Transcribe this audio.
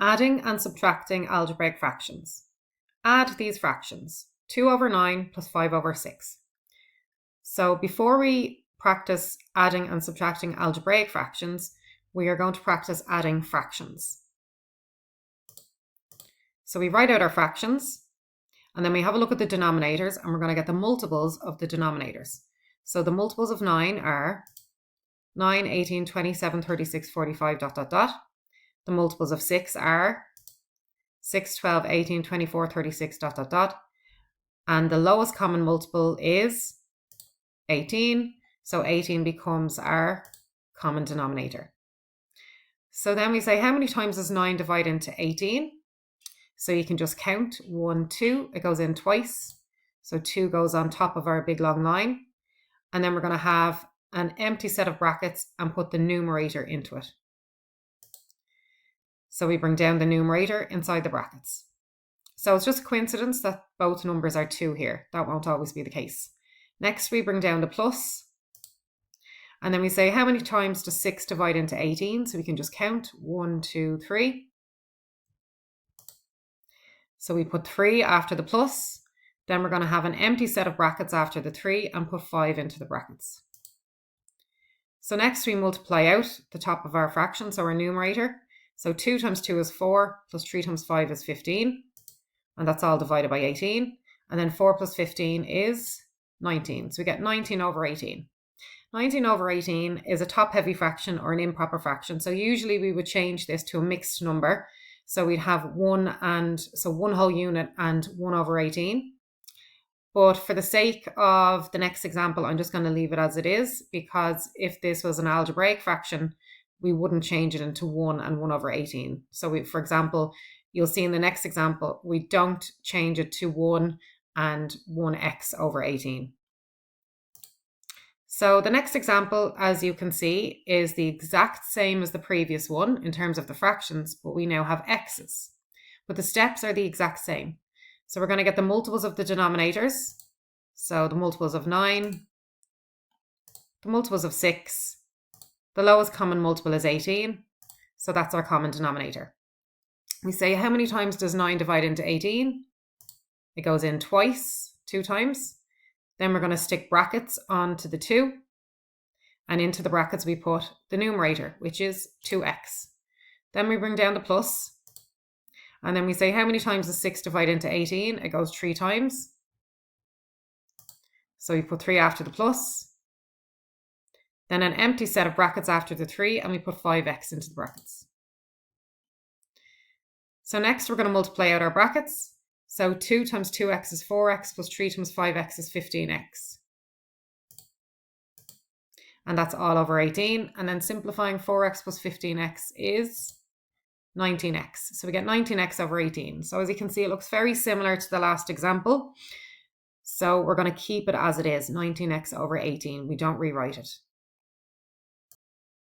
Adding and subtracting algebraic fractions. Add these fractions, 2 over 9 plus 5 over 6. So before we practice adding and subtracting algebraic fractions, we are going to practice adding fractions. So we write out our fractions, and then we have a look at the denominators, and we're going to get the multiples of the denominators. So the multiples of 9 are 9, 18, 27, 36, 45, ... The multiples of 6 are 6, 12, 18, 24, 36, ... And the lowest common multiple is 18. So 18 becomes our common denominator. So then we say, how many times does 9 divide into 18? So you can just count 1, 2. It goes in twice. So 2 goes on top of our big long line. And then we're going to have an empty set of brackets and put the numerator into it. So we bring down the numerator inside the brackets. So it's just a coincidence that both numbers are 2 here. That won't always be the case. Next, we bring down the plus. And then we say, how many times does 6 divide into 18? So we can just count 1, 2, 3. So we put 3 after the plus. Then we're going to have an empty set of brackets after the 3 and put 5 into the brackets. So next we multiply out the top of our fraction, so our numerator. So 2 times 2 is 4, plus 3 times 5 is 15. And that's all divided by 18. And then 4 plus 15 is 19. So we get 19 over 18. 19 over 18 is a top-heavy fraction or an improper fraction. So usually we would change this to a mixed number. So we'd have 1 whole unit and 1 over 18. But for the sake of the next example, I'm just going to leave it as it is, because if this was an algebraic fraction, we wouldn't change it into 1 and 1 over 18. So for example, you'll see in the next example, we don't change it to 1 and 1x over 18. So the next example, as you can see, is the exact same as the previous one in terms of the fractions, but we now have x's. But the steps are the exact same. So we're going to get the multiples of the denominators. So the multiples of 9, the multiples of 6, the lowest common multiple is 18. So that's our common denominator. We say, how many times does 9 divide into 18? It goes in twice, 2 times. Then we're going to stick brackets onto the 2. And into the brackets we put the numerator, which is 2x. Then we bring down the plus. And then we say, how many times does 6 divide into 18? It goes 3 times. So we put 3 after the plus. Then an empty set of brackets after the 3, and we put 5x into the brackets. So next we're going to multiply out our brackets. So 2 times 2x is 4x, plus 3 times 5x is 15x. And that's all over 18. And then simplifying 4x plus 15x is 19x. So we get 19x over 18. So as you can see, it looks very similar to the last example. So we're going to keep it as it is, 19x over 18. We don't rewrite it.